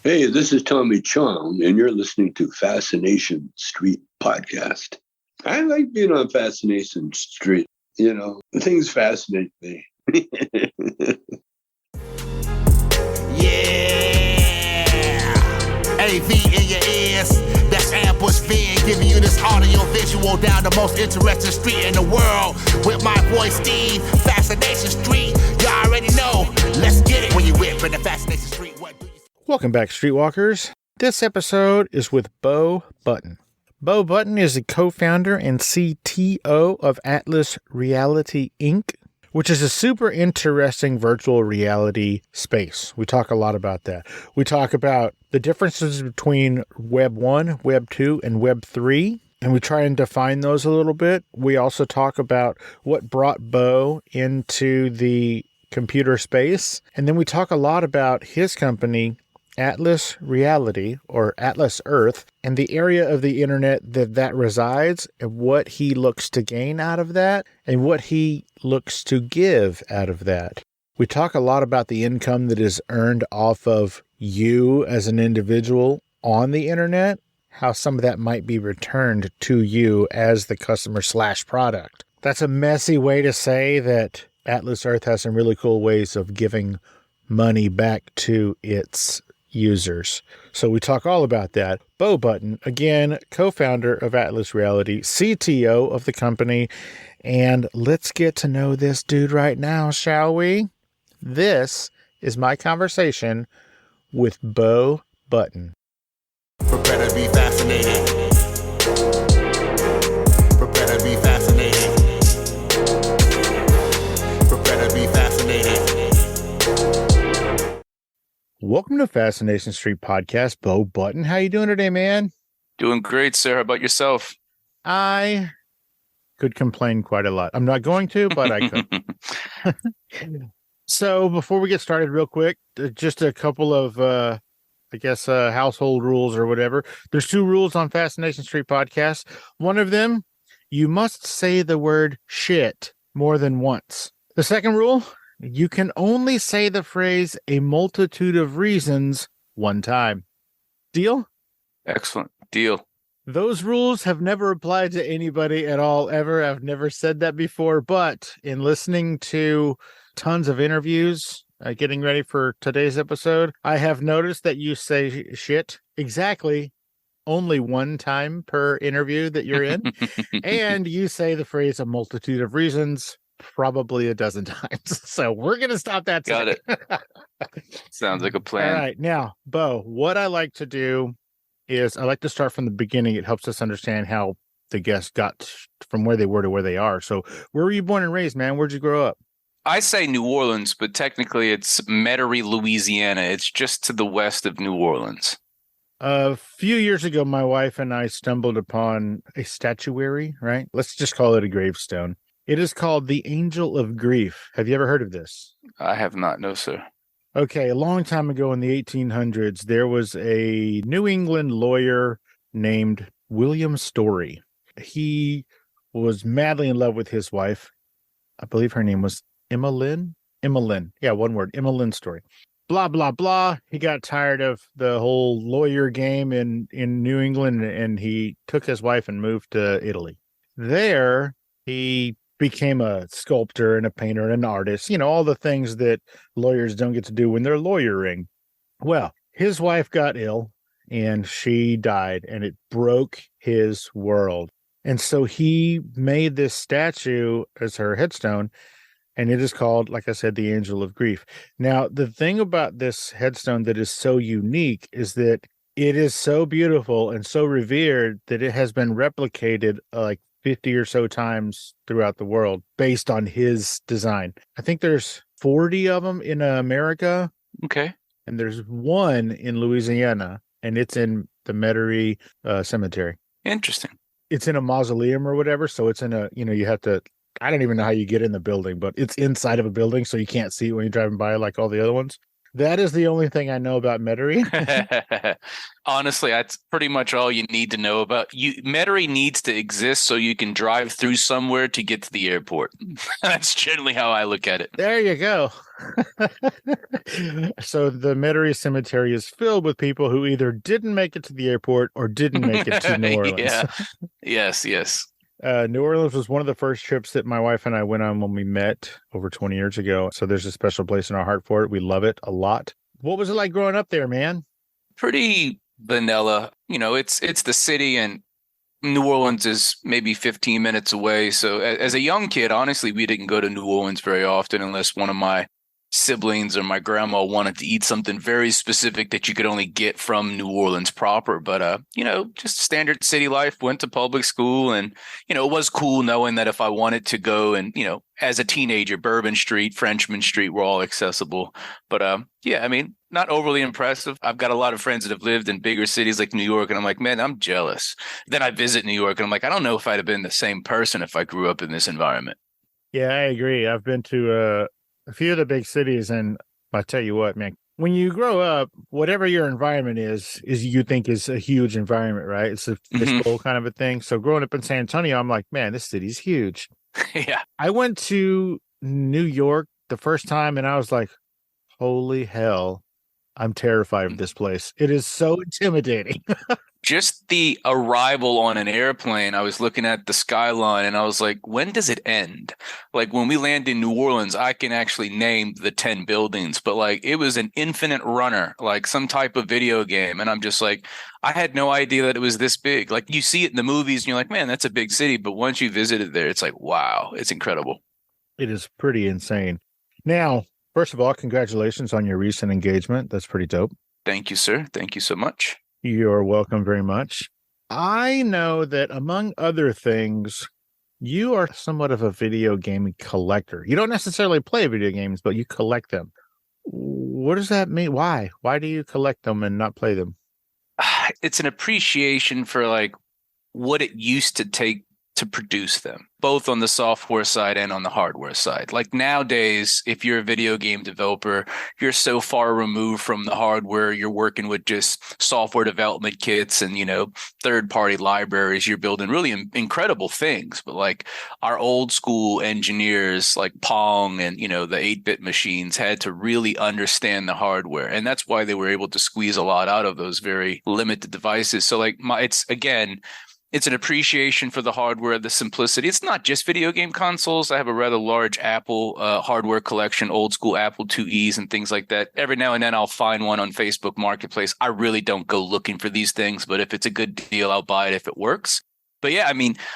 Hey, this is Tommy Chong, and you're listening to Fascination Street podcast. I like being on Fascination Street. You know, things fascinate me. Yeah! AV in your ears. That's Ambush Van giving you this audio visual down the most interesting street in the world. With my boy Steve, Fascination Street. You already know. Let's get it. When you whip in the Fascination Street, what do you... Welcome back, Streetwalkers. This episode is with Beau Button. Beau Button is the co-founder and CTO of Atlas Reality Inc., which is a super interesting virtual reality space. We talk a lot about that. We talk about the differences between Web 1, Web 2, and Web 3, and we try and define those a little bit. We also talk about what brought Beau into the computer space, and then we talk a lot about his company, Atlas Reality, or Atlas Earth, and the area of the internet that resides, and what he looks to gain out of that, and what he looks to give out of that. We talk a lot about the income that is earned off of you as an individual on the internet, how some of that might be returned to you as the customer/product. That's a messy way to say that Atlas Earth has some really cool ways of giving money back to its users. So we talk all about that. Beau Button, again, co-founder of Atlas Reality, CTO of the company, and let's get to know this dude right now, shall we? This is my conversation with Beau Button. Prepare to be fascinated. Prepare to be fascinated. Prepare to be fascinated. Welcome to Fascination Street podcast, Beau Button. How you doing today, man? Doing great, sir. How about yourself? I could complain quite a lot. I'm not going to, but I could. So before we get started real quick, just a couple of, household rules or whatever. There's 2 rules on Fascination Street podcast. One of them, you must say the word shit more than once. The second rule, you can only say the phrase a multitude of reasons one time. Deal? Excellent. Deal. Those rules have never applied to anybody at all, ever. I've never said that before, but in listening to tons of interviews, getting ready for today's episode, I have noticed that you say shit exactly only one time per interview that you're in, and you say the phrase a multitude of reasons probably a dozen times. So we're going to stop that today. Got it. Sounds like a plan. All right. Now, Beau, what I like to do is I like to start from the beginning. It helps us understand how the guest got from where they were to where they are. So where were you born and raised, man? Where'd you grow up? I say New Orleans, but technically it's Metairie, Louisiana. It's just to the west of New Orleans. A few years ago, my wife and I stumbled upon a statuary, right? Let's just call it a gravestone. It is called the Angel of Grief. Have you ever heard of this? I have not, no, sir. Okay, a long time ago in the 1800s, there was a New England lawyer named William Story. He was madly in love with his wife. I believe her name was Emma Lynn. Yeah, one word, Emma Lynn Story. Blah, blah, blah. He got tired of the whole lawyer game in New England, and he took his wife and moved to Italy. There, he became a sculptor and a painter and an artist, you know, all the things that lawyers don't get to do when they're lawyering. Well, his wife got ill and she died, and it broke his world. And so he made this statue as her headstone, and it is called, like I said, the Angel of Grief. Now, the thing about this headstone that is so unique is that it is so beautiful and so revered that it has been replicated like 50 or so times throughout the world based on his design. I think there's 40 of them in America. Okay. And there's one in Louisiana, and it's in the Metairie Cemetery. Interesting. It's in a mausoleum or whatever. So it's in a, you have to, I don't even know how you get in the building, but it's inside of a building. So you can't see it when you're driving by like all the other ones. That is the only thing I know about Metairie. Honestly, that's pretty much all you need to know about you. Metairie needs to exist so you can drive through somewhere to get to the airport. That's generally how I look at it. There you go. So the Metairie Cemetery is filled with people who either didn't make it to the airport or didn't make it to New Orleans. Yeah. Yes. New Orleans was one of the first trips that my wife and I went on when we met over 20 years ago. So there's a special place in our heart for it. We love it a lot. What was it like growing up there, man? Pretty vanilla. It's the city, and New Orleans is maybe 15 minutes away. So as a young kid, honestly, we didn't go to New Orleans very often unless one of my siblings or my grandma wanted to eat something very specific that you could only get from New Orleans proper. But, just standard city life, went to public school, and, it was cool knowing that if I wanted to go and, as a teenager, Bourbon Street, Frenchman Street were all accessible. But, not overly impressive. I've got a lot of friends that have lived in bigger cities like New York, and I'm like, man, I'm jealous. Then I visit New York, and I'm like, I don't know if I'd have been the same person if I grew up in this environment. Yeah, I agree. I've been to a few of the big cities, and I tell you what, man, when you grow up, whatever your environment is you think is a huge environment, right? It's a fishbowl kind of a thing. So growing up in San Antonio, I'm like, man, this city's huge. Yeah. I went to New York the first time, and I was like, holy hell, I'm terrified of this place. It is so intimidating. Just the arrival on an airplane, I was looking at the skyline and I was like, when does it end? Like when we land in New Orleans, I can actually name the 10 buildings, but like it was an infinite runner, like some type of video game. And I'm just like, I had no idea that it was this big. Like you see it in the movies and you're like, man, that's a big city. But once you visit it there, it's like, wow, it's incredible. It is pretty insane. Now, first of all, congratulations on your recent engagement. That's pretty dope. Thank you, sir. Thank you so much. You're welcome very much. I know that among other things, you are somewhat of a video game collector. You don't necessarily play video games, but you collect them. What does that mean? Why? Why do you collect them and not play them? It's an appreciation for like what it used to take to produce them, both on the software side and on the hardware side. Like nowadays, if you're a video game developer, you're so far removed from the hardware. You're working with just software development kits and, third-party libraries. You're building really incredible things. But like our old school engineers like Pong and, the 8-bit machines had to really understand the hardware. And that's why they were able to squeeze a lot out of those very limited devices. So like it's an appreciation for the hardware, the simplicity. It's not just video game consoles. I have a rather large Apple hardware collection, old school Apple IIes and things like that. Every now and then I'll find one on Facebook Marketplace. I really don't go looking for these things, but if it's a good deal, I'll buy it if it works. But yeah,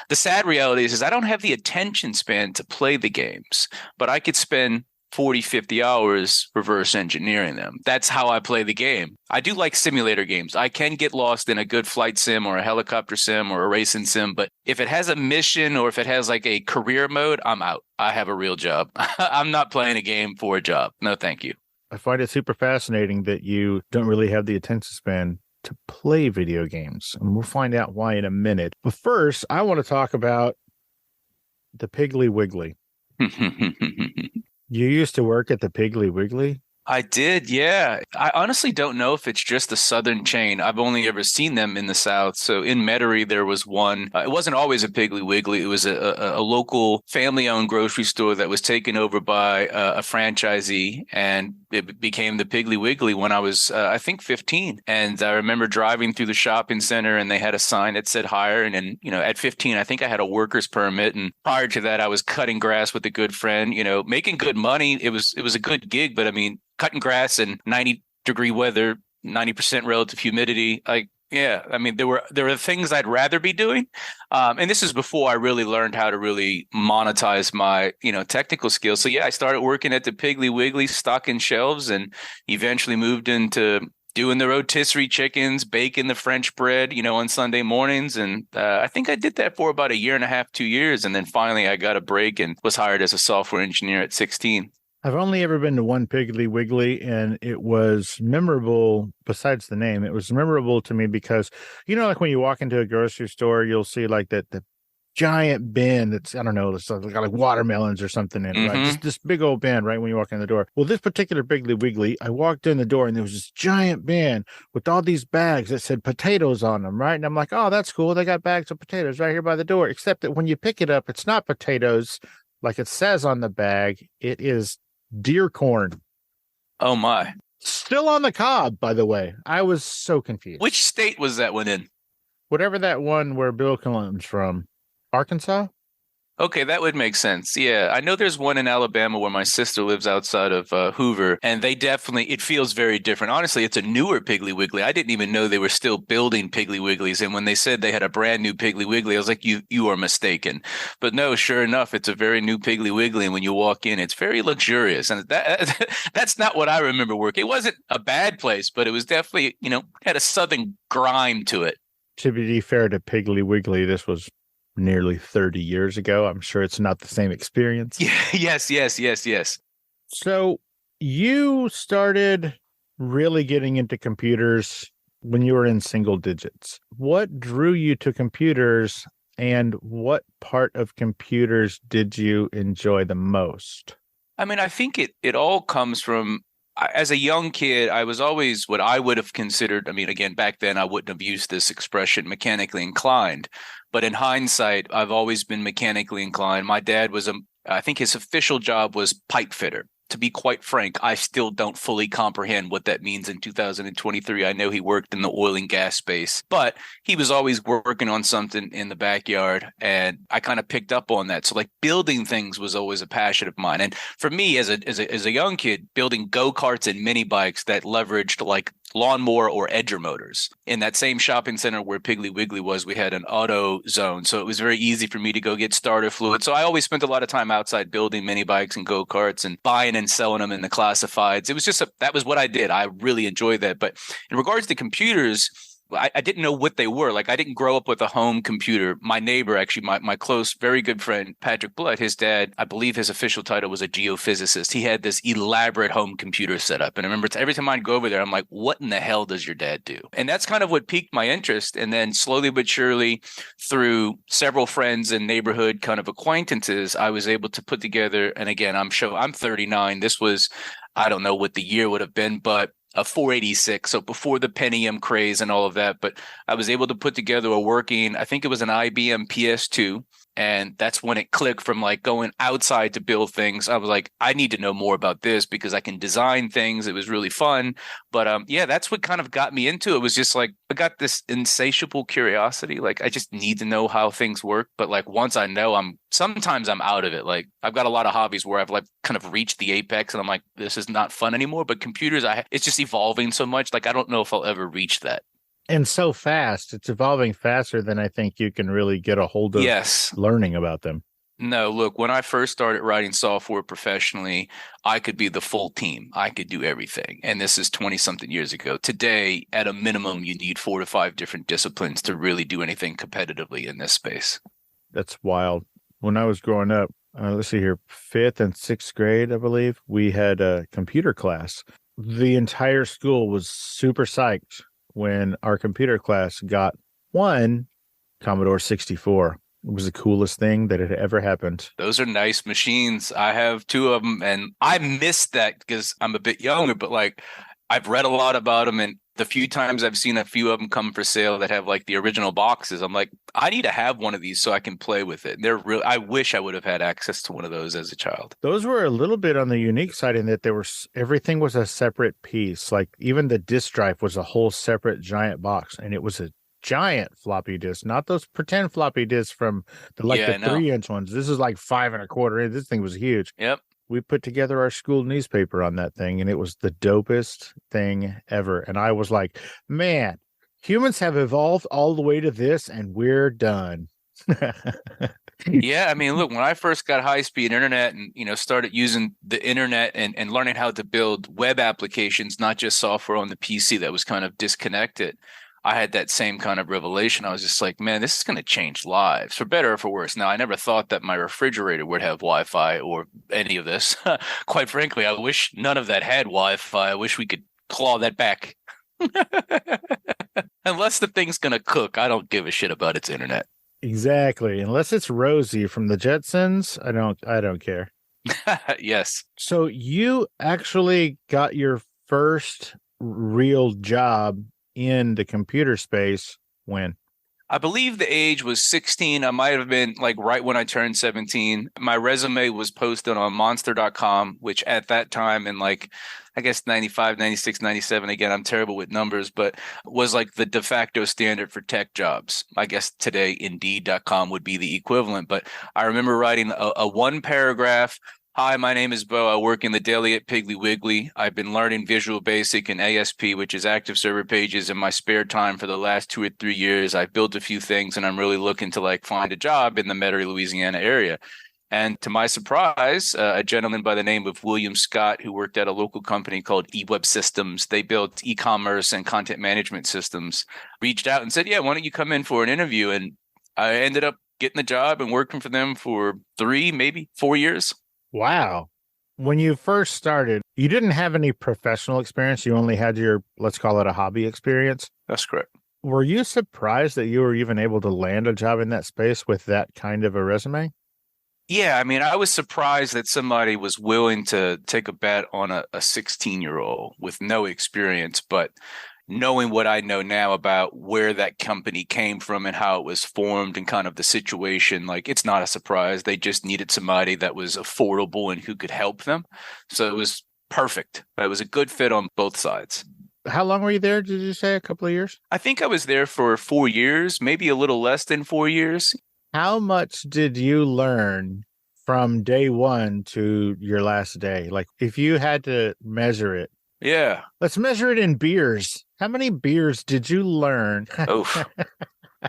the sad reality is I don't have the attention span to play the games, but I could spend 40, 50 hours reverse engineering them. That's how I play the game. I do like simulator games. I can get lost in a good flight sim or a helicopter sim or a racing sim, but if it has a mission or if it has like a career mode, I'm out. I have a real job. I'm not playing a game for a job. No, thank you. I find it super fascinating that you don't really have the attention span to play video games, and we'll find out why in a minute. But first, I want to talk about the Piggly Wiggly. You used to work at the Piggly Wiggly? I did, yeah. I honestly don't know if it's just a Southern chain. I've only ever seen them in the South. So in Metairie, there was one. It wasn't always a Piggly Wiggly. It was a local family-owned grocery store that was taken over by a franchisee, and it became the Piggly Wiggly when I was, I think, 15. And I remember driving through the shopping center, and they had a sign that said hire. And then, at 15, I think I had a worker's permit. And prior to that, I was cutting grass with a good friend, making good money. It was a good gig, but cutting grass in 90-degree weather, 90% relative humidity. There were things I'd rather be doing. And this is before I really learned how to really monetize my, technical skills. So yeah, I started working at the Piggly Wiggly, stocking shelves, and eventually moved into doing the rotisserie chickens, baking the French bread, on Sunday mornings. And I think I did that for about 1.5 years, 2 years. And then finally I got a break and was hired as a software engineer at 16. I've only ever been to one Piggly Wiggly, and it was memorable. Besides the name, it was memorable to me because, like when you walk into a grocery store, you'll see like that the giant bin that's, I don't know, it's got like watermelons or something in it, right? Just this big old bin right when you walk in the door. Well, this particular Piggly Wiggly, I walked in the door and there was this giant bin with all these bags that said potatoes on them, right? And I'm like, oh, that's cool. They got bags of potatoes right here by the door, except that when you pick it up, it's not potatoes like it says on the bag. It is deer corn. Oh, my. Still on the cob, by the way. I was so confused. Which state was that one in? Whatever that one where Bill comes from. Arkansas? Okay, that would make sense. Yeah, I know there's one in Alabama where my sister lives outside of Hoover, and they definitely, it feels very different. Honestly, it's a newer Piggly Wiggly. I didn't even know they were still building Piggly Wigglies, and when they said they had a brand new Piggly Wiggly, I was like, you are mistaken. But no, sure enough, it's a very new Piggly Wiggly, and when you walk in, it's very luxurious, and that's not what I remember working. It wasn't a bad place, but it was definitely, had a southern grime to it. To be fair to Piggly Wiggly, this was nearly 30 years ago. I'm sure it's not the same experience. Yes. So you started really getting into computers when you were in single digits. What drew you to computers, and what part of computers did you enjoy the most? I mean, I think it all comes from, as a young kid, I was always what I would have considered, I mean, again, back then I wouldn't have used this expression, mechanically inclined. But in hindsight, I've always been mechanically inclined. My dad was I think his official job was pipe fitter. To be quite frank, I still don't fully comprehend what that means in 2023. I know he worked in the oil and gas space, but he was always working on something in the backyard, and I kind of picked up on that. So like building things was always a passion of mine. And for me as a young kid, building go-karts and mini bikes that leveraged like lawnmower or edger motors. In that same shopping center where Piggly Wiggly was, we had an auto zone. So it was very easy for me to go get starter fluid. So I always spent a lot of time outside building mini bikes and go-karts and buying and selling them in the classifieds. It was just that was what I did. I really enjoyed that. But in regards to computers, I didn't know what they were. Like, I didn't grow up with a home computer. My neighbor, actually, my close, very good friend, Patrick Blood, his dad, I believe his official title was a geophysicist. He had this elaborate home computer set up. And I remember every time I'd go over there, I'm like, what in the hell does your dad do? And that's kind of what piqued my interest. And then slowly but surely, through several friends and neighborhood kind of acquaintances, I was able to put together, and again, I'm 39. This was, I don't know what the year would have been, but a 486, so before the Pentium craze and all of that. But I was able to put together a working, I think it was an IBM PS2. And that's when it clicked from like going outside to build things. I was like, I need to know more about this because I can design things. It was really fun. But yeah, that's what kind of got me into it. Was just like, I got this insatiable curiosity. Like, I just need to know how things work. But like, once I know, sometimes I'm out of it. Like, I've got a lot of hobbies where I've like kind of reached the apex and I'm like, this is not fun anymore. But computers, it's just evolving so much. Like, I don't know if I'll ever reach that. And so fast. It's evolving faster than I think you can really get a hold of learning about them. No, look, when I first started writing software professionally, I could be the full team. I could do everything. And this is 20-something years ago. Today, at a minimum, you need 4 to 5 different disciplines to really do anything competitively in this space. That's wild. When I was growing up, let's see here, 5th and 6th grade, I believe, we had a computer class. The entire school was super psyched when our computer class got one Commodore 64. It was the coolest thing that had ever happened. Those are nice machines. I have 2 of them, and I missed that because I'm a bit younger, but like, I've read a lot about them, and the few times I've seen a few of them come for sale that have like the original boxes, I'm like, I need to have one of these so I can play with it. They're real. I wish I would have had access to one of those as a child. Those were a little bit on the unique side in that everything was a separate piece. Like, even the disk drive was a whole separate giant box, and it was a giant floppy disk, not those pretend floppy disks from the 3-inch ones. This is like 5 1/4 inch. This thing was huge. Yep. We put together our school newspaper on that thing, and it was the dopest thing ever. And I was like, man, humans have evolved all the way to this, and we're done. Yeah, I mean, look, when I first got high-speed internet and, started using the internet and learning how to build web applications, not just software on the PC that was kind of disconnected, I had that same kind of revelation. I was just like, man, this is going to change lives for better or for worse. Now, I never thought that my refrigerator would have Wi-Fi or any of this. Quite frankly, I wish none of that had Wi-Fi. I wish we could claw that back. Unless the thing's going to cook, I don't give a shit about its internet. Exactly. Unless it's Rosie from the Jetsons, I don't care. Yes. So you actually got your first real job in the computer space when? I believe the age was 16. I might have been like right when I turned 17. My resume was posted on monster.com, which at that time in like, I guess 95, 96, 97, again, I'm terrible with numbers, but was like the de facto standard for tech jobs. I guess today indeed.com would be the equivalent. But I remember writing a one paragraph. Hi, my name is Beau. I work in the daily at Piggly Wiggly. I've been learning Visual Basic and ASP, which is active server pages, in my spare time for the last 2 or 3 years. I've built a few things, and I'm really looking to like find a job in the Metairie, Louisiana area. And to my surprise, a gentleman by the name of William Scott, who worked at a local company called eWeb Systems, they built e-commerce and content management systems, reached out and said, yeah, why don't you come in for an interview? And I ended up getting the job and working for them for 3, maybe 4 years. Wow. When you first started, you didn't have any professional experience. You only had your, let's call it a hobby experience. That's correct. Were you surprised that you were even able to land a job in that space with that kind of a resume? Yeah, I mean, I was surprised that somebody was willing to take a bet on a 16-year-old with no experience, but knowing what I know now about where that company came from and how it was formed and kind of the situation, like it's not a surprise. They just needed somebody that was affordable and who could help them. So it was perfect. It was a good fit on both sides. How long were you there? Did you say a couple of years? I think I was there for 4 years, maybe a little less than 4 years. How much did you learn from day one to your last day? Like if you had to measure it. Yeah. Let's measure it in beers. How many beers did you learn? Oof.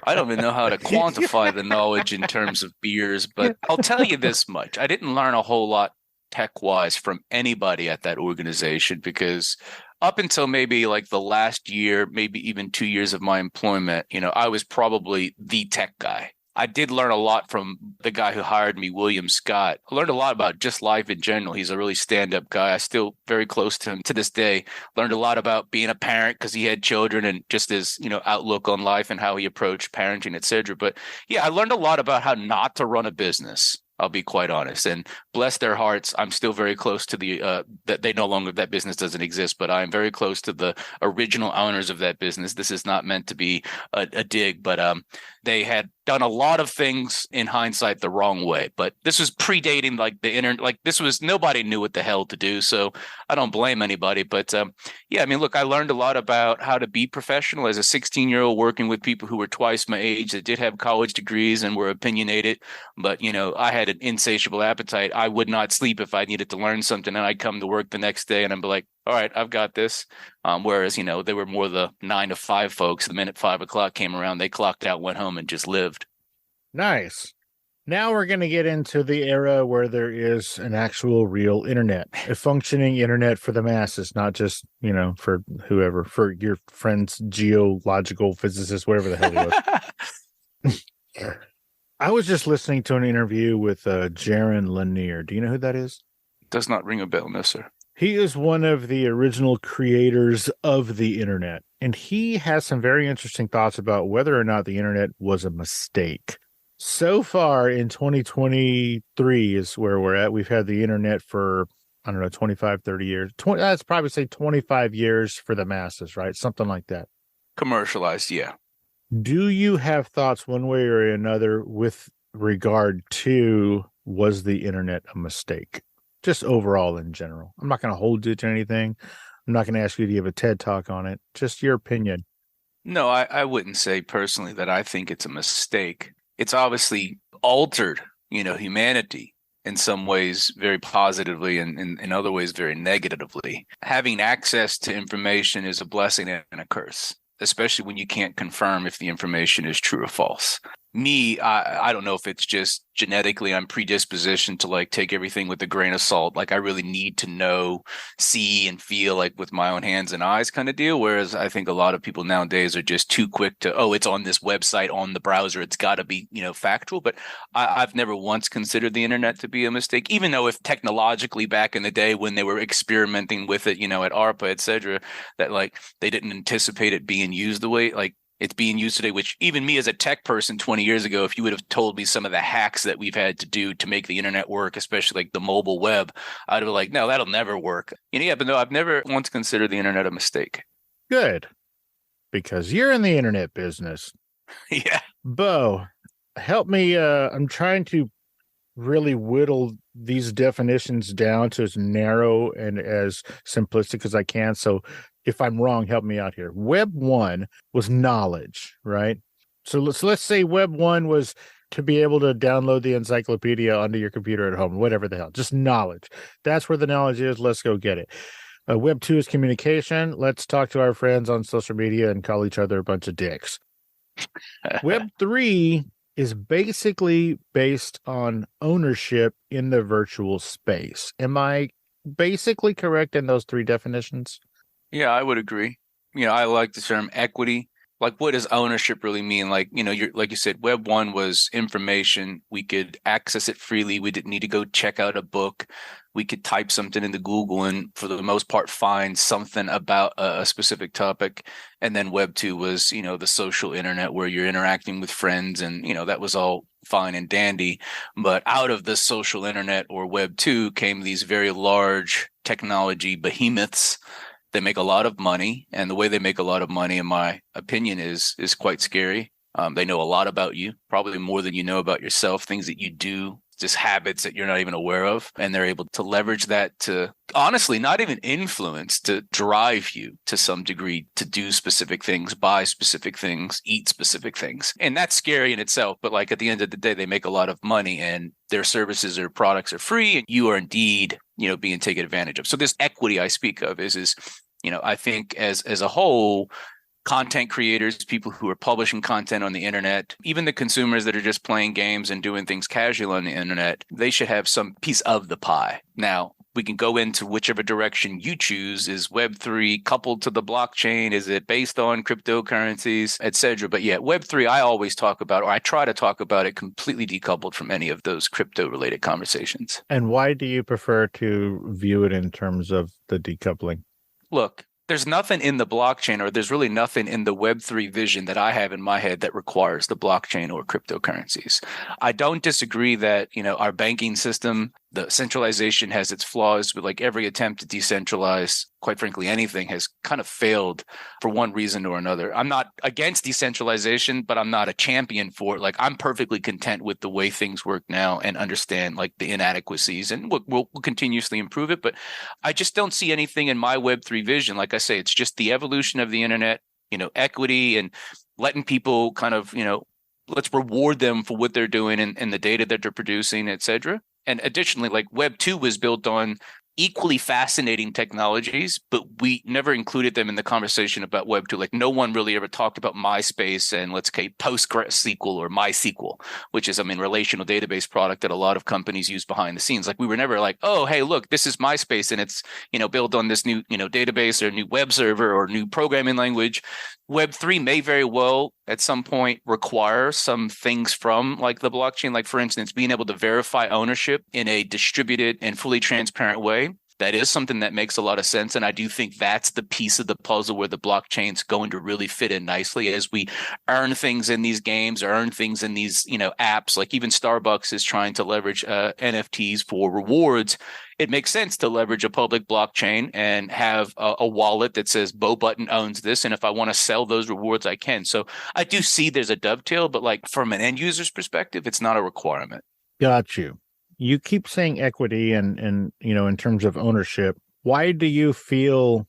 I don't even know how to quantify the knowledge in terms of beers, but I'll tell you this much. I didn't learn a whole lot tech-wise from anybody at that organization because up until maybe like the last year, maybe even 2 years of my employment, I was probably the tech guy. I did learn a lot from the guy who hired me, William Scott. I learned a lot about just life in general. He's a really stand-up guy. I still very close to him to this day. Learned a lot about being a parent because he had children and just his, outlook on life and how he approached parenting, et cetera. But yeah, I learned a lot about how not to run a business. I'll be quite honest. And bless their hearts, I'm still very close to that they no longer, that business doesn't exist, but I'm very close to the original owners of that business. This is not meant to be a dig, but they had done a lot of things in hindsight the wrong way. But this was predating like the internet, like this was, nobody knew what the hell to do. So I don't blame anybody. But yeah, I mean, look, I learned a lot about how to be professional as a 16-year-old working with people who were twice my age that did have college degrees and were opinionated. But, I had an insatiable appetite. I would not sleep if I needed to learn something, and I'd come to work the next day and I'd be like, all right, I've got this. Whereas, they were more the 9 to 5 folks. The minute 5 o'clock came around, they clocked out, went home and just lived. Nice. Now we're going to get into the era where there is an actual real internet, a functioning internet for the masses, not just, for whoever, for your friend's geological physicist, whatever the hell he was. I was just listening to an interview with Jaron Lanier. Do you know who that is? Does not ring a bell, no, sir. He is one of the original creators of the internet, and he has some very interesting thoughts about whether or not the internet was a mistake. So far in 2023 is where we're at. We've had the internet for, 25, 30 years. That's probably say 25 years for the masses, right? Something like that. Commercialized, yeah. Do you have thoughts one way or another with regard to, was the internet a mistake? Just overall in general. I'm not going to hold you to anything. I'm not going to ask you to give a TED talk on it. Just your opinion. No, I wouldn't say personally that I think it's a mistake. It's obviously altered, humanity in some ways very positively and in other ways very negatively. Having access to information is a blessing and a curse, especially when you can't confirm if the information is true or false. Me, I don't know if it's just genetically I'm predispositioned to like take everything with a grain of salt. Like I really need to know, see, and feel like with my own hands and eyes kind of deal. Whereas I think a lot of people nowadays are just too quick to, it's on this website, on the browser. It's got to be, factual. But I've never once considered the internet to be a mistake, even though if technologically back in the day when they were experimenting with it, at ARPA, et cetera, that like they didn't anticipate it being used the way like it's being used today, which even me as a tech person 20 years ago, if you would have told me some of the hacks that we've had to do to make the internet work, especially like the mobile web, I'd have been like, no, that'll never work. Yeah, but no, I've never once considered the internet a mistake. Good. Because you're in the internet business. Yeah. Beau, help me. I'm trying to really whittle these definitions down to as narrow and as simplistic as I can. So if I'm wrong, help me out here. Web 1 was knowledge, right? So let's say Web 1 was to be able to download the encyclopedia onto your computer at home, whatever the hell, just knowledge. That's where the knowledge is. Let's go get it. Web 2 is communication. Let's talk to our friends on social media and call each other a bunch of dicks. Web 3 is basically based on ownership in the virtual space. Am I basically correct in those three definitions? Yeah, I would agree. I like the term equity. Like, what does ownership really mean? Like, like you said, Web 1 was information. We could access it freely. We didn't need to go check out a book. We could type something into Google and, for the most part, find something about a specific topic. And then Web 2 was, the social internet where you're interacting with friends, and, that was all fine and dandy. But out of the social internet, or Web 2, came these very large technology behemoths. They make a lot of money, and the way they make a lot of money, in my opinion, is quite scary. They know a lot about you, probably more than you know about yourself, things that you do, just habits that you're not even aware of. And they're able to leverage that to, honestly, not even influence, to drive you to some degree to do specific things, buy specific things, eat specific things. And that's scary in itself. But like, at the end of the day, they make a lot of money, and their services or products are free, and you are indeed, being taken advantage of. So this equity I speak of is I think as a whole, content creators, people who are publishing content on the internet, even the consumers that are just playing games and doing things casually on the internet, they should have some piece of the pie. Now, we can go into whichever direction you choose. Is Web3 coupled to the blockchain? Is it based on cryptocurrencies, et cetera? But yeah, Web3, I always talk about, or I try to talk about it completely decoupled from any of those crypto-related conversations. And why do you prefer to view it in terms of the decoupling? Look, there's nothing in the blockchain, or there's really nothing in the Web3 vision that I have in my head that requires the blockchain or cryptocurrencies. I don't disagree that, our banking system, the centralization has its flaws, but like every attempt to decentralize, quite frankly, anything has kind of failed for one reason or another. I'm not against decentralization, but I'm not a champion for it. Like, I'm perfectly content with the way things work now and understand like the inadequacies, and we'll continuously improve it. But I just don't see anything in my Web3 vision. Like I say, it's just the evolution of the internet, equity, and letting people kind of, let's reward them for what they're doing and the data that they're producing, et cetera. And additionally, like, Web 2 was built on equally fascinating technologies, but we never included them in the conversation about Web 2. Like, no one really ever talked about MySpace and, let's say, PostgreSQL or MySQL, which is, relational database product that a lot of companies use behind the scenes. Like, we were never like, oh, hey, look, this is MySpace, and it's, built on this new, database or new web server or new programming language. Web 3 may very well at some point require some things from like the blockchain, like, for instance, being able to verify ownership in a distributed and fully transparent way. That is something that makes a lot of sense. And I do think that's the piece of the puzzle where the blockchain's going to really fit in nicely as we earn things in these games, or earn things in these, apps. Like, even Starbucks is trying to leverage NFTs for rewards. It makes sense to leverage a public blockchain and have a wallet that says Beau Button owns this. And if I want to sell those rewards, I can. So I do see there's a dovetail, but like, from an end user's perspective, it's not a requirement. Got you. You keep saying equity and in terms of ownership. Why do you feel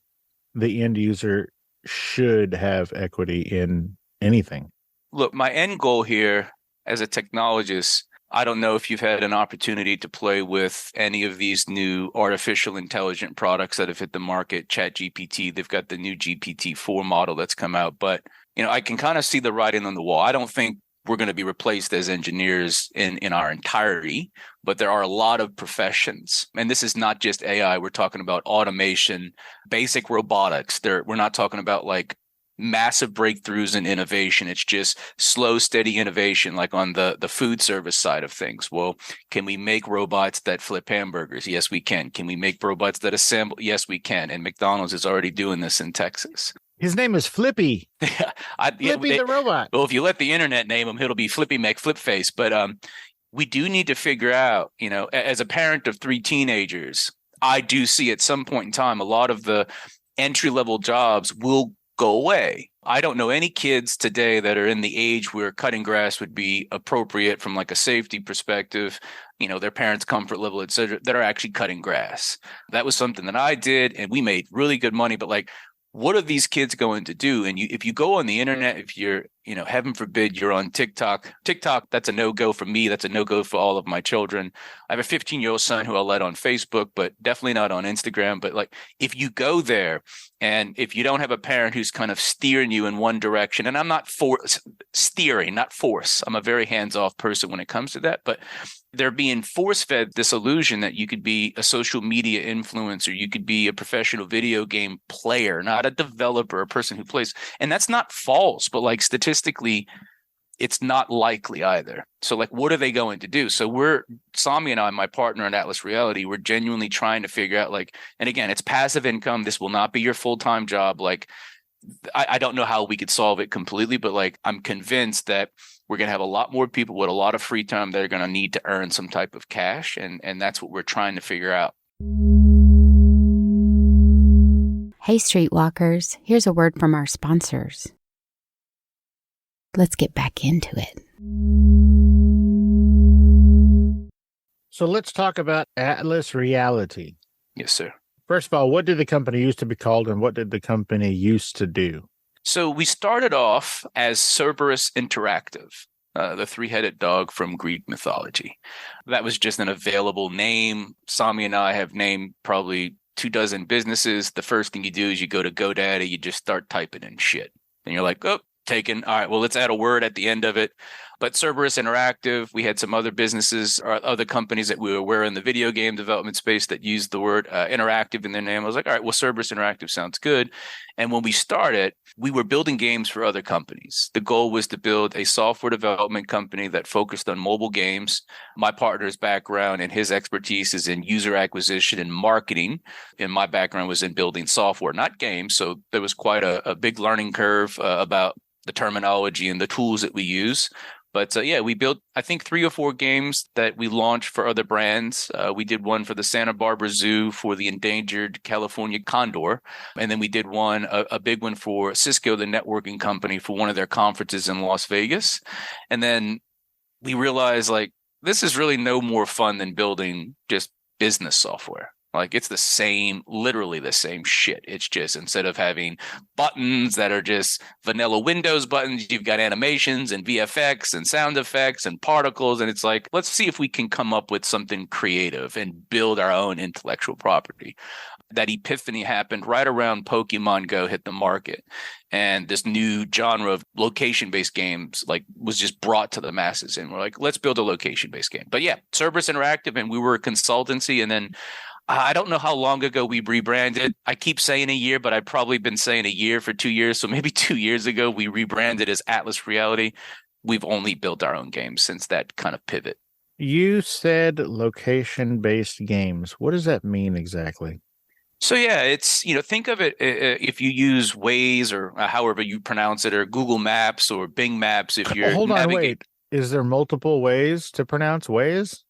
the end user should have equity in anything? Look, my end goal here as a technologist, I don't know if you've had an opportunity to play with any of these new artificial intelligent products that have hit the market. ChatGPT, they've got the new GPT-4 model that's come out, but I can kind of see the writing on the wall. I don't think we're going to be replaced as engineers in our entirety, but there are a lot of professions. And this is not just AI. We're talking about automation, basic robotics. We're not talking about like massive breakthroughs in innovation. It's just slow, steady innovation, like on the food service side of things. Well, can we make robots that flip hamburgers? Yes, we can. Can we make robots that assemble? Yes, we can. And McDonald's is already doing this in Texas. His name is Flippy. Flippy the robot. Well, if you let the internet name him, it'll be Flippy McFlipface. But we do need to figure out, as a parent of 3 teenagers, I do see at some point in time, a lot of the entry-level jobs will go away. I don't know any kids today that are in the age where cutting grass would be appropriate from like a safety perspective, their parents' comfort level, et cetera, that are actually cutting grass. That was something that I did, and we made really good money. But like, what are these kids going to do? And if you go on the internet, if you're, heaven forbid, you're on TikTok, that's a no-go for me. That's a no-go for all of my children. I have a 15-year-old son who I'll let on Facebook, but definitely not on Instagram. But like, if you go there and if you don't have a parent who's kind of steering you in one direction, and I'm not steering, not force. I'm a very hands-off person when it comes to that. But they're being force-fed this illusion that you could be a social media influencer, you could be a professional video game player, not a developer, a person who plays. And that's not false, but like statistically, it's not likely either. So like, what are they going to do? So Sami and I, my partner in Atlas Reality, we're genuinely trying to figure out like, and again, it's passive income. This will not be your full-time job. Like, I don't know how we could solve it completely, but like, I'm convinced that we're going to have a lot more people with a lot of free time that are going to need to earn some type of cash. And that's what we're trying to figure out. Hey, Streetwalkers, here's a word from our sponsors. Let's get back into it. So let's talk about Atlas Reality. Yes, sir. First of all, what did the company used to be called and what did the company used to do? So we started off as Cerberus Interactive, the 3-headed dog from Greek mythology. That was just an available name. Sami and I have named probably 24 businesses. The first thing you do is you go to GoDaddy, you just start typing in shit. And you're like, oh, taken. All right, well, let's add a word at the end of it. But Cerberus Interactive, we had some other businesses or other companies that we were aware in the video game development space that used the word interactive in their name. I was like, all right, well, Cerberus Interactive sounds good. And when we started, we were building games for other companies. The goal was to build a software development company that focused on mobile games. My partner's background and his expertise is in user acquisition and marketing. And my background was in building software, not games. So there was quite a big learning curve about the terminology and the tools that we use. But yeah, we built, I think, 3 or 4 games that we launched for other brands. We did one for the Santa Barbara Zoo for the endangered California condor. And then we did one, a big one for Cisco, the networking company, for one of their conferences in Las Vegas. And then we realized, like, this is really no more fun than building just business software. Like, it's the same, literally the same shit. It's just, instead of having buttons that are just vanilla Windows buttons, you've got animations and VFX and sound effects and particles. And it's like, let's see if we can come up with something creative and build our own intellectual property. That epiphany happened right around Pokemon Go hit the market. And this new genre of location-based games was just brought to the masses. And we're like, let's build a location-based game. But yeah, Cerberus Interactive, and we were a consultancy. And then I don't know how long ago we rebranded. I keep saying a year, but I've probably been saying a year for 2 years. So maybe 2 years ago, we rebranded as Atlas Reality. We've only built our own games since that kind of pivot. You said location-based games. What does that mean exactly? So yeah, it's, think of it if you use Waze or however you pronounce it, or Google Maps or Bing Maps. If you're Hold on, wait. Is there multiple ways to pronounce Waze?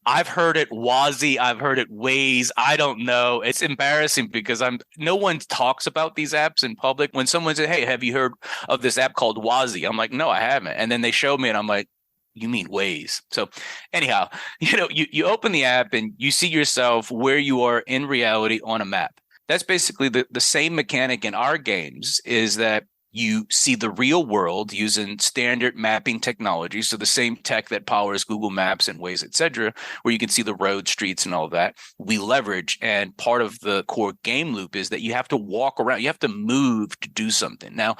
I've heard it Wazi. I've heard it Waze. I don't know. It's embarrassing because no one talks about these apps in public. When someone says, hey, have you heard of this app called Wazi? I'm like, no, I haven't. And then they show me and I'm like, you mean Waze? So anyhow, you open the app and you see yourself where you are in reality on a map. That's basically the same mechanic in our games, is that you see the real world using standard mapping technology. So the same tech that powers Google Maps and Waze, et cetera, where you can see the road, streets, and all that, we leverage. And part of the core game loop is that you have to walk around. You have to move to do something. Now,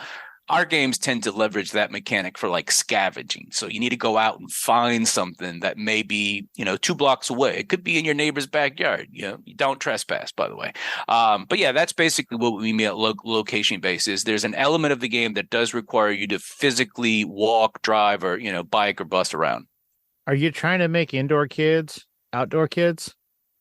Our games tend to leverage that mechanic for like scavenging. So you need to go out and find something that may be, 2 blocks away. It could be in your neighbor's backyard. You don't trespass, by the way. But yeah, that's basically what we mean at location based is there's an element of the game that does require you to physically walk, drive, or, bike or bus around. Are you trying to make indoor kids outdoor kids?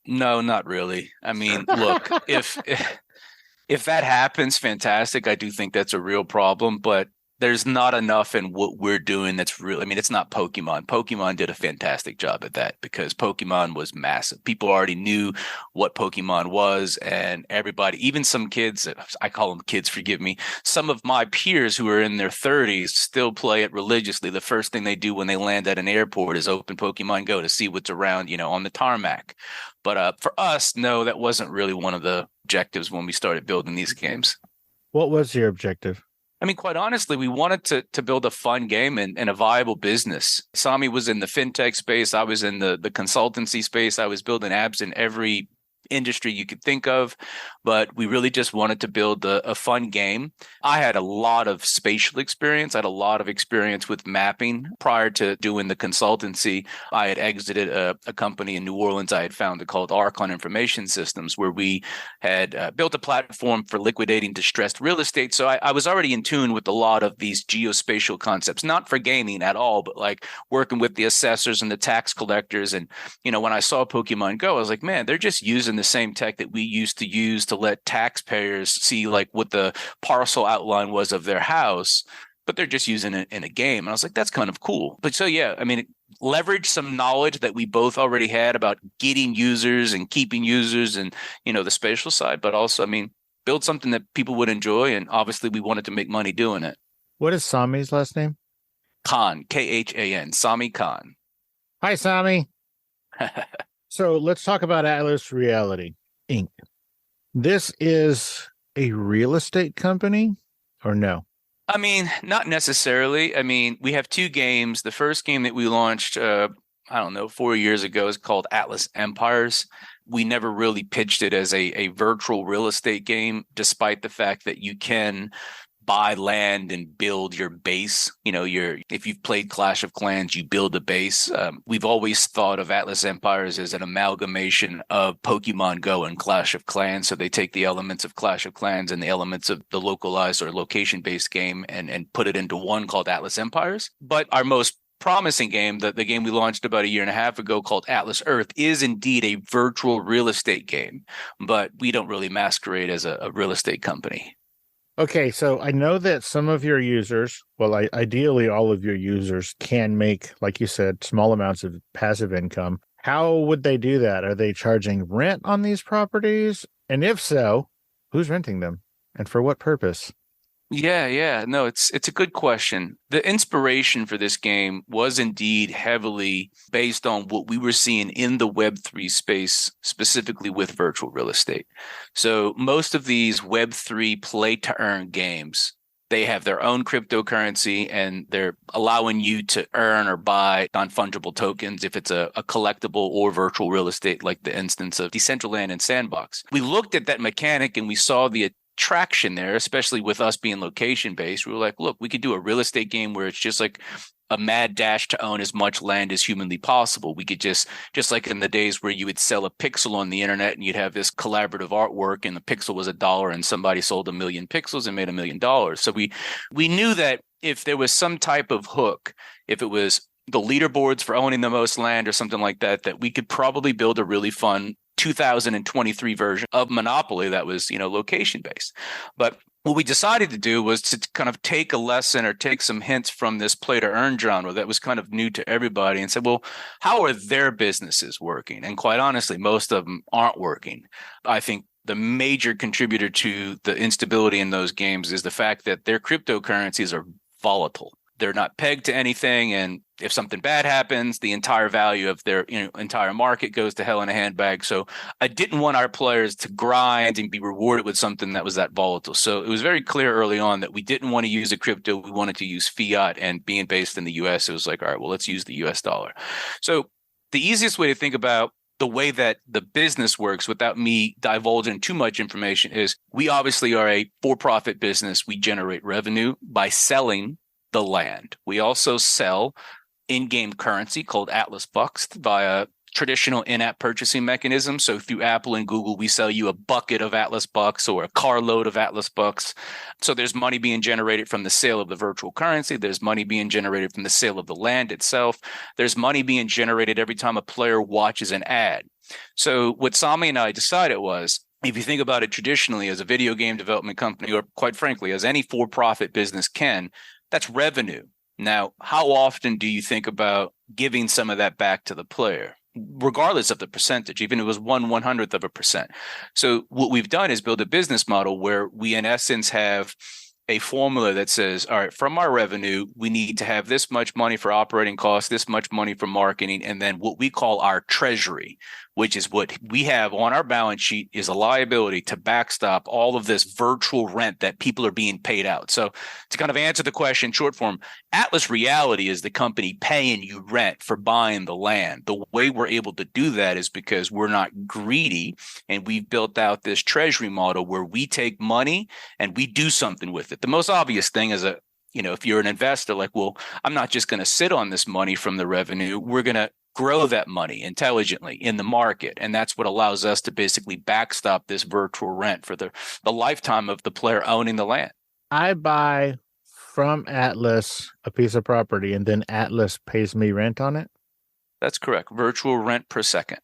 No, not really. I mean, look, if that happens, fantastic. I do think that's a real problem, but there's not enough in what we're doing that's real. I mean, it's not Pokemon. Pokemon did a fantastic job at that because Pokemon was massive. People already knew what Pokemon was, and everybody, even some kids, I call them kids, forgive me, some of my peers who are in their 30s still play it religiously. The first thing they do when they land at an airport is open Pokemon Go to see what's around, on the tarmac. But for us, no, that wasn't really one of the objectives when we started building these games. What was your objective? I mean, quite honestly, we wanted to build a fun game and a viable business. Sami was in the fintech space. I was in the consultancy space. I was building apps in every industry you could think of, but we really just wanted to build a fun game. I had a lot of spatial experience. I had a lot of experience with mapping prior to doing the consultancy. I had exited a company in New Orleans I had founded called Archon Information Systems, where we had built a platform for liquidating distressed real estate. So I was already in tune with a lot of these geospatial concepts, not for gaming at all, but like working with the assessors and the tax collectors. And, when I saw Pokemon Go, I was like, man, they're just using the same tech that we used to use to let taxpayers see like what the parcel outline was of their house, but they're just using it in a game. And I was like, that's kind of cool. But so, yeah, I mean, leverage some knowledge that we both already had about getting users and keeping users and, the spatial side, but also, I mean, build something that people would enjoy. And obviously we wanted to make money doing it. What is Sami's last name? Khan, Khan, Sami Khan. Hi, Sami. So let's talk about Atlas Reality Inc. This is a real estate company or no? I mean, not necessarily. I mean, we have 2 games. The first game that we launched, 4 years ago is called Atlas Empires. We never really pitched it as a virtual real estate game, despite the fact that you can buy land and build your base. If you've played Clash of Clans, you build a base. We've always thought of Atlas Empires as an amalgamation of Pokemon Go and Clash of Clans. So they take the elements of Clash of Clans and the elements of the localized or location-based game and put it into one called Atlas Empires. But our most promising game, the game we launched about a year and a half ago called Atlas Earth, is indeed a virtual real estate game, but we don't really masquerade as a real estate company. Okay, so I know that some of your users, well, ideally all of your users can make, like you said, small amounts of passive income. How would they do that? Are they charging rent on these properties? And if so, who's renting them and for what purpose? Yeah. No, it's a good question. The inspiration for this game was indeed heavily based on what we were seeing in the Web3 space, specifically with virtual real estate. So most of these Web3 play to earn games, they have their own cryptocurrency and they're allowing you to earn or buy non-fungible tokens if it's a collectible or virtual real estate, like the instance of Decentraland and Sandbox. We looked at that mechanic and we saw the traction there, especially with us being location based. We were like, look, we could do a real estate game where it's just like a mad dash to own as much land as humanly possible. We could just like in the days where you would sell a pixel on the internet and you'd have this collaborative artwork and the pixel was $1 and somebody sold 1 million pixels and made $1 million. So we knew that if there was some type of hook, if it was the leaderboards for owning the most land or something like that, that we could probably build a really fun 2023 version of Monopoly that was, location based. But what we decided to do was to kind of take a lesson or take some hints from this play to earn genre that was kind of new to everybody and said, well, how are their businesses working? And quite honestly, most of them aren't working. I think the major contributor to the instability in those games is the fact that their cryptocurrencies are volatile. They're not pegged to anything. And if something bad happens, the entire value of their entire market goes to hell in a handbag. So I didn't want our players to grind and be rewarded with something that was that volatile. So it was very clear early on that we didn't want to use a crypto. We wanted to use fiat, and being based in the US, it was like, all right, well, let's use the US dollar. So the easiest way to think about the way that the business works, without me divulging too much information, is we obviously are a for-profit business. We generate revenue by selling the land. We also sell in-game currency called Atlas Bucks via traditional in-app purchasing mechanism. So through Apple and Google, we sell you a bucket of Atlas Bucks or a carload of Atlas Bucks. So there's money being generated from the sale of the virtual currency. There's money being generated from the sale of the land itself. There's money being generated every time a player watches an ad. So what Sami and I decided was, if you think about it traditionally as a video game development company, or quite frankly, as any for-profit business can, that's revenue. Now, how often do you think about giving some of that back to the player, regardless of the percentage, even if it was 1/100%? So what we've done is build a business model where we, in essence, have a formula that says, all right, from our revenue, we need to have this much money for operating costs, this much money for marketing, and then what we call our treasury, which is what we have on our balance sheet, is a liability to backstop all of this virtual rent that people are being paid out. So to kind of answer the question short form, Atlas Reality is the company paying you rent for buying the land. The way we're able to do that is because we're not greedy, and we've built out this treasury model where we take money and we do something with it. The most obvious thing is if you're an investor, like, well, I'm not just going to sit on this money from the revenue. We're going to grow that money intelligently in the market. And that's what allows us to basically backstop this virtual rent for the lifetime of the player owning the land. I buy from Atlas a piece of property, and then Atlas pays me rent on it? That's correct. Virtual rent per second.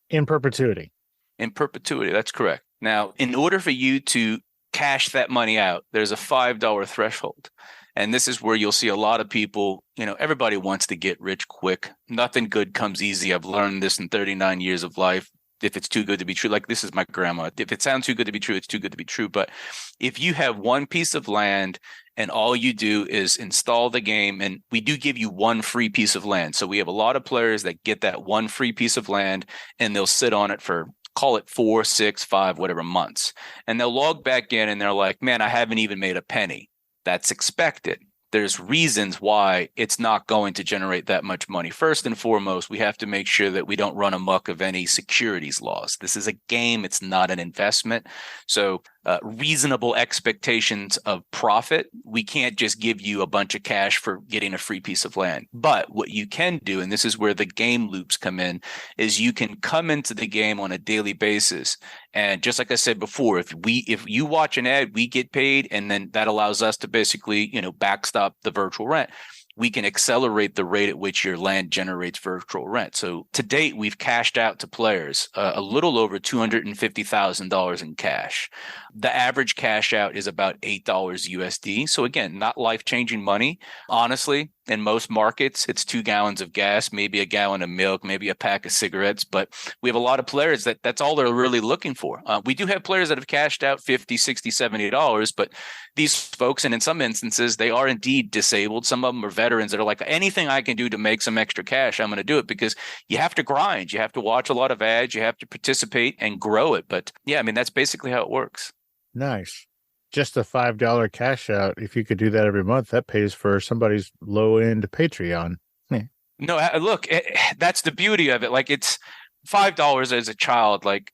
In perpetuity? In perpetuity, that's correct. Now, in order for you to cash that money out, there's a $5 threshold. And this is where you'll see a lot of people, everybody wants to get rich quick. Nothing good comes easy. I've learned this in 39 years of life. If it's too good to be true, like this is my grandma. If it sounds too good to be true, it's too good to be true. But if you have one piece of land and all you do is install the game, and we do give you one free piece of land. So we have a lot of players that get that one free piece of land and they'll sit on it for, call it 4, 6, 5, whatever months. And they'll log back in and they're like, man, I haven't even made a penny. That's expected. There's reasons why it's not going to generate that much money. First and foremost, we have to make sure that we don't run amok of any securities laws. This is a game. It's not an investment. So reasonable expectations of profit. We can't just give you a bunch of cash for getting a free piece of land. But what you can do, and this is where the game loops come in, is you can come into the game on a daily basis. And just like I said before, if you watch an ad, we get paid, and then that allows us to basically, backstop the virtual rent. We can accelerate the rate at which your land generates virtual rent. So to date, we've cashed out to players a little over $250,000 in cash. The average cash out is about $8 USD. So again, not life-changing money. Honestly, in most markets, it's 2 gallons of gas, maybe a gallon of milk, maybe a pack of cigarettes. But we have a lot of players that's all they're really looking for. We do have players that have cashed out $50, $60, $70, but these folks, and in some instances, they are indeed disabled. Some of them are veterans that are like, anything I can do to make some extra cash, I'm going to do it, because you have to grind. You have to watch a lot of ads. You have to participate and grow it. But yeah, that's basically how it works. Nice. Just a $5 cash out. If you could do that every month, that pays for somebody's low end Patreon. No, look, that's the beauty of it. Like, it's $5 as a child. Like,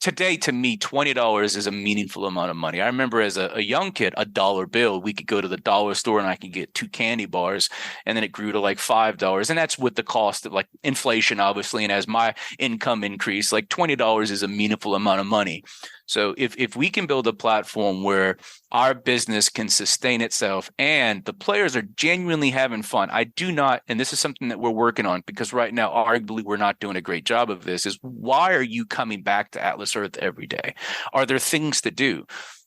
today, to me, $20 is a meaningful amount of money. I remember as a young kid, a dollar bill, we could go to the dollar store and I could get 2 candy bars, and then it grew to like $5. And that's with the cost of like inflation, obviously. And as my income increased, like $20 is a meaningful amount of money. So if we can build a platform where our business can sustain itself and the players are genuinely having fun, I do not, and this is something that we're working on, because right now, arguably, we're not doing a great job of this, is why are you coming back to Atlas Earth every day? Are there things to do?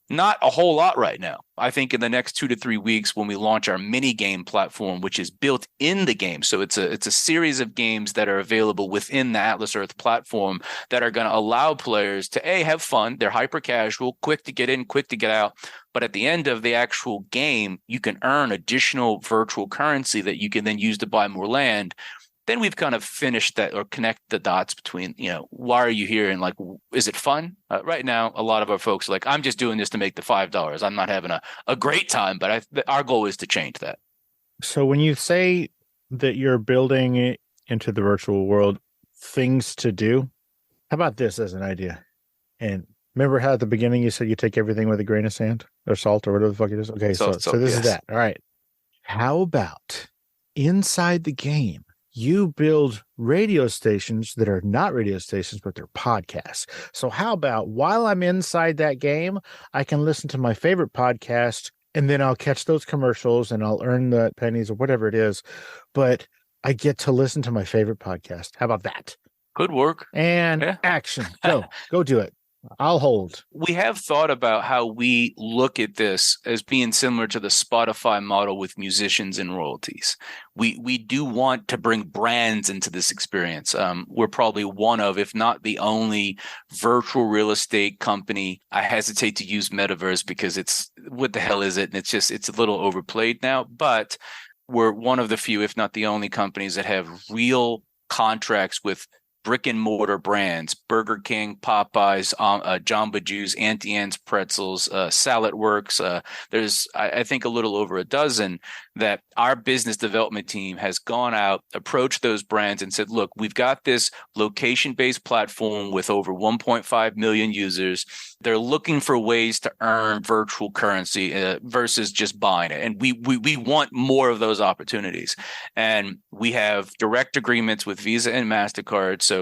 Not a whole lot right now. I think in the next 2 to 3 weeks, when we launch our mini game platform, which is built in the game. So it's a series of games that are available within the Atlas Earth platform that are going to allow players to have fun. They're hyper casual, quick to get in, quick to get out. But at the end of the actual game, you can earn additional virtual currency that you can then use to buy more land. Then we've kind of finished that, or connect the dots between, why are you here? And like, is it fun? Right now, a lot of our folks are like, I'm just doing this to make the $5. I'm not having a great time, but our goal is to change that. So when you say that you're building it into the virtual world, things to do, How about this as an idea? And remember how at the beginning you said you take everything with a grain of sand or salt or whatever the fuck it is? Okay, so this is that. All right. How about inside the game, you build radio stations that are not radio stations, but they're podcasts. So how about while I'm inside that game, I can listen to my favorite podcast and then I'll catch those commercials and I'll earn the pennies or whatever it is. But I get to listen to my favorite podcast. How about that? Could work. And action. Go do it. I'll hold. We have thought about how we look at this as being similar to the Spotify model with musicians and royalties. We do want to bring brands into this experience. We're probably one of, if not the only, virtual real estate company. I hesitate to use metaverse because it's what the hell is it? And it's a little overplayed now, but we're one of the few, if not the only, companies that have real contracts with brick and mortar brands: Burger King, Popeyes, Jamba Juice, Auntie Anne's Pretzels, Salad Works. There's, I think, a little over a dozen that our business development team has gone out, approached those brands and said, look, we've got this location-based platform with over 1.5 million users. They're looking for ways to earn virtual currency versus just buying it. And we want more of those opportunities. And we have direct agreements with Visa and MasterCard. So,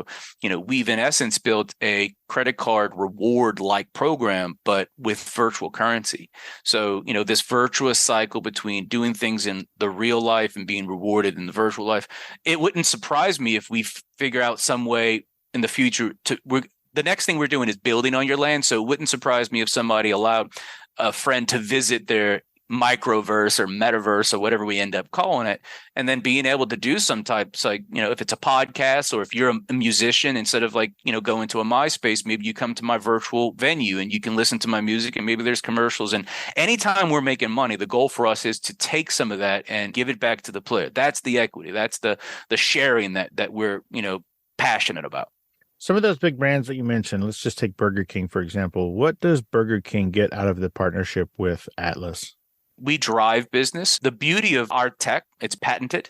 we've in essence built a credit card reward-like program, but with virtual currency. So, this virtuous cycle between doing things in the real life and being rewarded in the virtual life, it wouldn't surprise me if we figure out some way in the future the next thing we're doing is building on your land. So it wouldn't surprise me if somebody allowed a friend to visit their microverse or metaverse or whatever we end up calling it, and then being able to do some types, like, if it's a podcast, or if you're a musician, instead of going to a MySpace, maybe you come to my virtual venue and you can listen to my music, and maybe there's commercials. And anytime we're making money, the goal for us is to take some of that and give it back to the player. That's the equity. That's the sharing that we're, passionate about. Some of those big brands that you mentioned, let's just take Burger King, for example. What does Burger King get out of the partnership with Atlas? We drive business. The beauty of our tech, it's patented,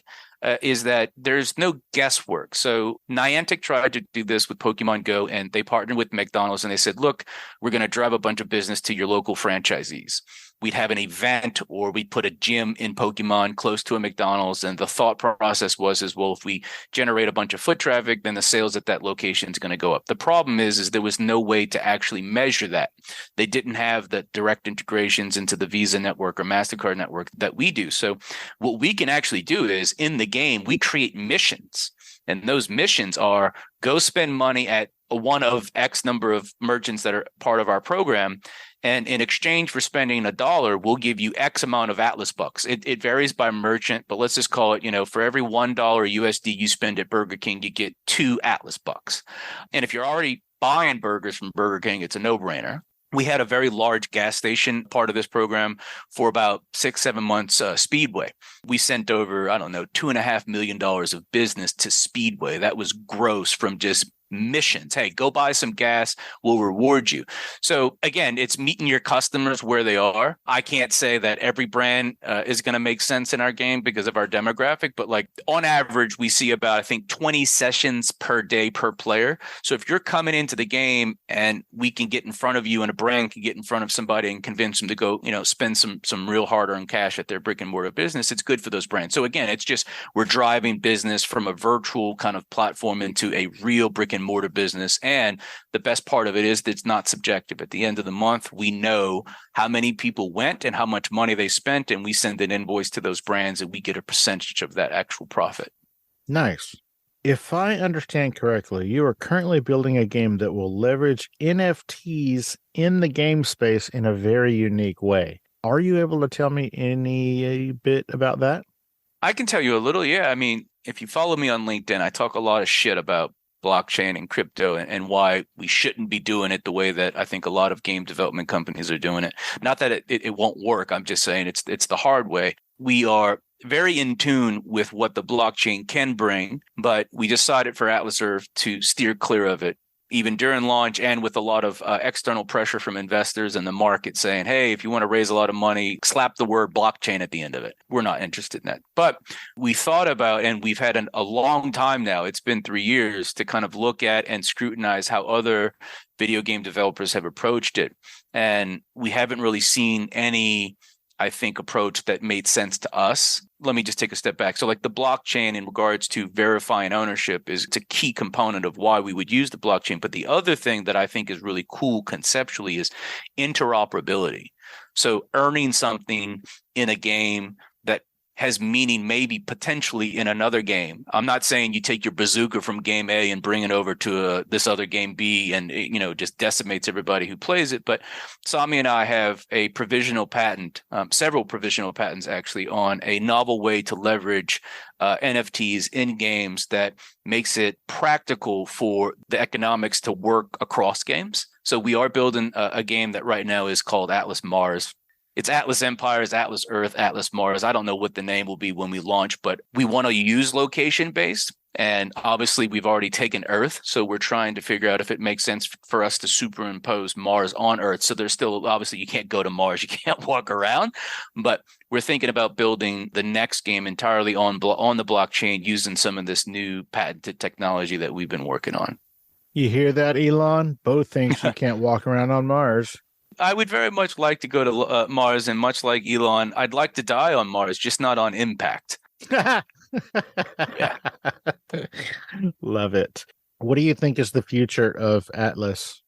is that there's no guesswork. So Niantic tried to do this with Pokemon Go, and they partnered with McDonald's, and they said, look, we're going to drive a bunch of business to your local franchisees. We'd have an event, or we'd put a gym in Pokemon close to a McDonald's. And the thought process was, well, if we generate a bunch of foot traffic, then the sales at that location is going to go up. The problem is there was no way to actually measure that. They didn't have the direct integrations into the Visa network or MasterCard network that we do. So what we can actually do is, in the game, we create missions. And those missions are, go spend money at one of X number of merchants that are part of our program. And in exchange for spending $1, we'll give you X amount of Atlas bucks. It varies by merchant, but let's just call it, for every $1 USD you spend at Burger King, you get 2 Atlas bucks. And if you're already buying burgers from Burger King, it's a no-brainer. We had a very large gas station part of this program for about 6-7 months, Speedway. We sent over, $2.5 million of business to Speedway. That was gross from just missions. Hey, go buy some gas, we'll reward you. So again, it's meeting your customers where they are. I can't say that every brand is going to make sense in our game because of our demographic, but on average, we see about, I think, 20 sessions per day per player. So if you're coming into the game and we can get in front of you, and a brand can get in front of somebody and convince them to go, spend some real hard-earned cash at their brick and mortar business, it's good for those brands. So again, it's just, we're driving business from a virtual kind of platform into a real brick and mortar business. And the best part of it is that it's not subjective. At the end of the month, we know how many people went and how much money they spent, and we send an invoice to those brands and we get a percentage of that actual profit. Nice. If I understand correctly, you are currently building a game that will leverage NFTs in the game space in a very unique way. Are you able to tell me any bit about that? I can tell you a little, yeah. I mean, if you follow me on LinkedIn, I talk a lot of shit about blockchain and crypto and why we shouldn't be doing it the way that I think a lot of game development companies are doing it. Not that it won't work. I'm just saying it's the hard way. We are very in tune with what the blockchain can bring, but we decided for Atlas Earth to steer clear of it even during launch and with a lot of external pressure from investors and the market saying, hey, if you want to raise a lot of money, slap the word blockchain at the end of it. We're not interested in that. But we thought about, and we've had a long time now, it's been 3 years, to kind of look at and scrutinize how other video game developers have approached it. And we haven't really seen any, I think, approach that made sense to us. Let me just take a step back. So like the blockchain in regards to verifying ownership is a key component of why we would use the blockchain. But the other thing that I think is really cool conceptually is interoperability. So earning something in a game that has meaning maybe potentially in another game. I'm not saying you take your bazooka from game A and bring it over to this other game B and, just decimates everybody who plays it. But Sami and I have a provisional patent, several provisional patents actually, on a novel way to leverage NFTs in games that makes it practical for the economics to work across games. So we are building a game that right now is called Atlas Mars. It's Atlas Empires, Atlas Earth, Atlas Mars. I don't know what the name will be when we launch, but we want to use location-based. And obviously, we've already taken Earth. So we're trying to figure out if it makes sense for us to superimpose Mars on Earth. So there's still, obviously, you can't go to Mars. You can't walk around. But we're thinking about building the next game entirely on the blockchain using some of this new patented technology that we've been working on. You hear that, Elon? Bo thinks you can't walk around on Mars. I would very much like to go to Mars, and much like Elon, I'd like to die on Mars, just not on impact. Yeah. Love it. What do you think is the future of Atlas?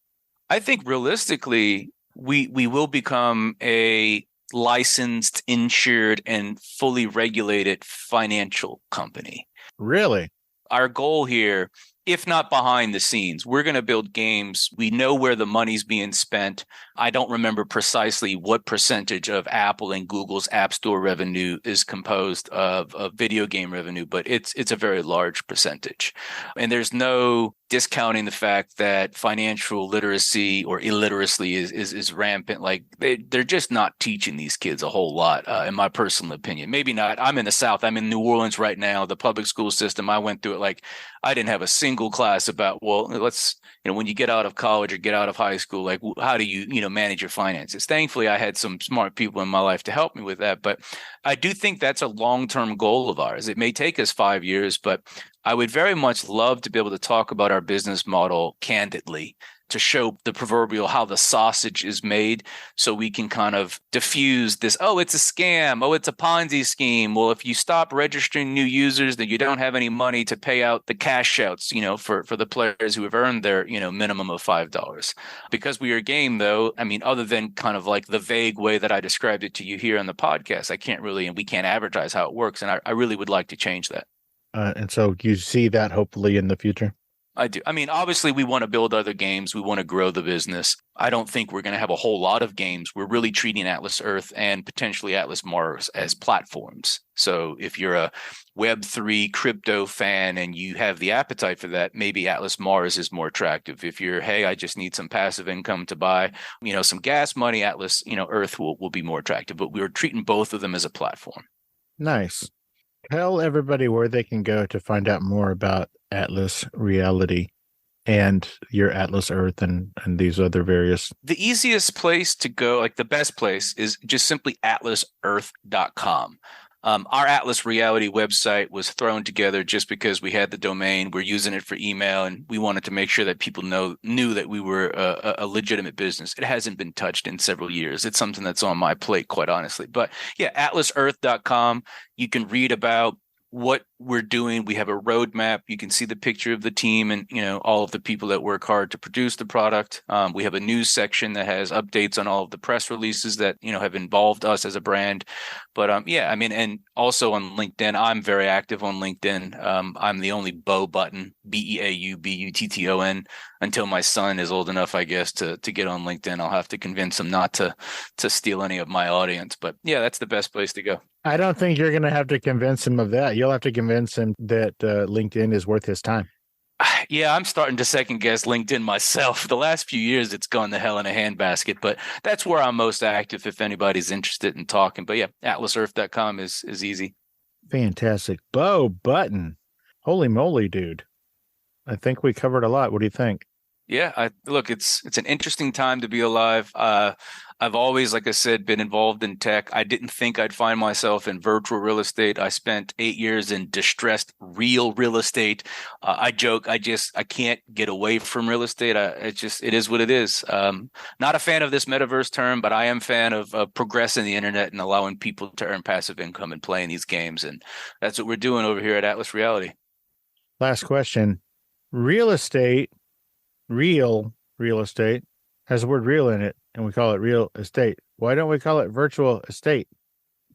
I think realistically, we will become a licensed, insured, and fully regulated financial company. Really? Our goal here, if not behind the scenes, we're going to build games. We know where the money's being spent. I don't remember precisely what percentage of Apple and Google's App Store revenue is composed of video game revenue, but it's a very large percentage. And there's no discounting the fact that financial literacy or illiteracy is rampant. Like they're just not teaching these kids a whole lot, in my personal opinion. Maybe not. I'm in the South. I'm in New Orleans right now. The public school system, I went through it. Like I didn't have a single class about, well, when you get out of college or get out of high school, like how do you manage your finances? Thankfully, I had some smart people in my life to help me with that. But I do think that's a long-term goal of ours. It may take us 5 years, but I would very much love to be able to talk about our business model candidly, to show the proverbial how the sausage is made, so we can kind of diffuse this, oh, it's a scam, oh, it's a Ponzi scheme. Well, if you stop registering new users, then you don't have any money to pay out the cash outs, for the players who have earned their, minimum of $5. Because we are a game, though, I mean, other than kind of like the vague way that I described it to you here on the podcast, I can't really, and we can't advertise how it works. And I really would like to change that. And so you see that hopefully in the future? I do. I mean, obviously, we want to build other games. We want to grow the business. I don't think we're going to have a whole lot of games. We're really treating Atlas Earth and potentially Atlas Mars as platforms. So if you're a Web3 crypto fan and you have the appetite for that, maybe Atlas Mars is more attractive. If you're, hey, I just need some passive income to buy, some gas money, Atlas, Earth will be more attractive. But we're treating both of them as a platform. Nice. Tell everybody where they can go to find out more about Atlas Reality and your Atlas Earth and these other various. The easiest place to go, like the best place, is just simply atlasearth.com. Our Atlas Reality website was thrown together just because we had the domain. We're using it for email, and we wanted to make sure that people knew that we were a legitimate business. It hasn't been touched in several years. It's something that's on my plate, quite honestly. But yeah, atlasearth.com. You can read about what we're doing. We have a roadmap. You can see the picture of the team and, all of the people that work hard to produce the product. We have a news section that has updates on all of the press releases that, have involved us as a brand. But and also on LinkedIn, I'm very active on LinkedIn. I'm the only Beau Button, BeauButton, until my son is old enough, I guess, to get on LinkedIn. I'll have to convince him not to steal any of my audience. But yeah, that's the best place to go. I don't think you're going to have to convince him of that. You'll have to convince him that LinkedIn is worth his time. Yeah, I'm starting to second guess LinkedIn myself. The last few years, it's gone to hell in a handbasket, but that's where I'm most active if anybody's interested in talking. But yeah, atlasearth.com is easy. Fantastic. Beau Button. Holy moly, dude. I think we covered a lot. What do you think? Yeah, look, it's an interesting time to be alive. I've always, like I said, been involved in tech. I didn't think I'd find myself in virtual real estate. I spent 8 years in distressed real estate. I joke, I can't get away from real estate. It is what it is. Not a fan of this metaverse term, but I am a fan of progressing the internet and allowing people to earn passive income and playing these games. And that's what we're doing over here at Atlas Reality. Last question. Real estate has the word real in it, and we call it real estate. Why don't we call it virtual estate?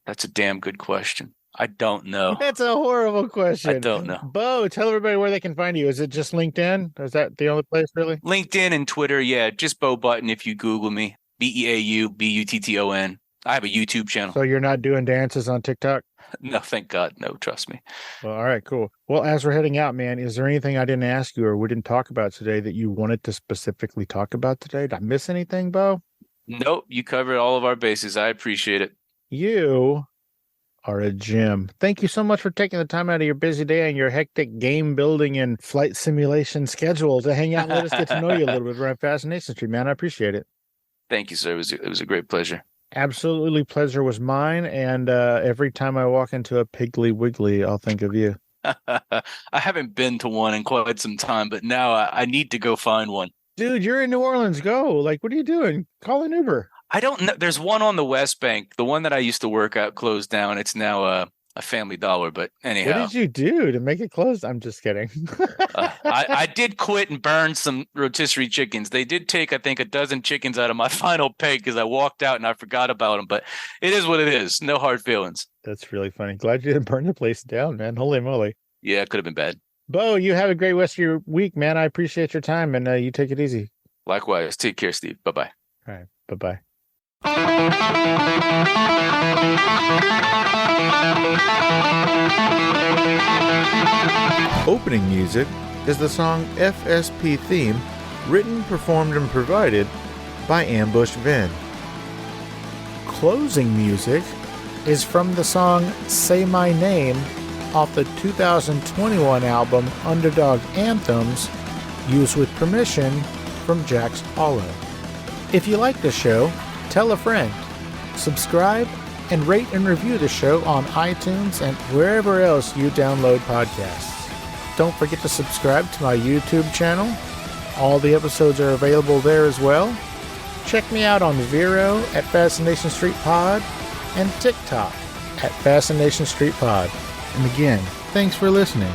That's a damn good question. I don't know. That's a horrible question. I don't know. Bo, tell everybody where they can find you. Is it just LinkedIn? Is that the only place, really? LinkedIn and Twitter, yeah. Just Beau Button if you Google me. BeauButton. I have a YouTube channel. So you're not doing dances on TikTok? No, thank God. No, trust me. Well, all right, cool. Well, as we're heading out, man, is there anything I didn't ask you or we didn't talk about today that you wanted to specifically talk about today? Did I miss anything, Bo? Nope, you covered all of our bases. I appreciate it. You are a gem. Thank you so much for taking the time out of your busy day and your hectic game building and flight simulation schedule to hang out and let us get to know you a little bit around Fascination Street, man. I appreciate it. Thank you, sir. It was a great pleasure. Absolutely, pleasure was mine. And every time I walk into a Piggly Wiggly, I'll think of you. I haven't been to one in quite some time, but now I need to go find one. Dude, you're in New Orleans. Go. Like, what are you doing? Call an Uber. I don't know. There's one on the West Bank. The one that I used to work at closed down. It's now a Family Dollar. But anyhow. What did you do to make it close? I'm just kidding. I did quit and burn some rotisserie chickens. They did take, I think, a dozen chickens out of my final pay because I walked out and I forgot about them. But it is what it is. No hard feelings. That's really funny. Glad you didn't burn the place down, man. Holy moly. Yeah, it could have been bad. Bo, you have a great rest of your week, man. I appreciate your time, and you take it easy. Likewise. Take care, Steve. Bye-bye. All right. Bye-bye. Opening music is the song FSP Theme, written, performed, and provided by Ambush Vin. Closing music is from the song Say My Name off the 2021 album Underdog Anthems, used with permission from Jax Hollow. If you like the show, tell a friend. Subscribe and rate and review the show on iTunes and wherever else you download podcasts. Don't forget to subscribe to my YouTube channel. All the episodes are available there as well. Check me out on Vero at Fascination Street Pod and TikTok at Fascination Street Pod. And again, thanks for listening.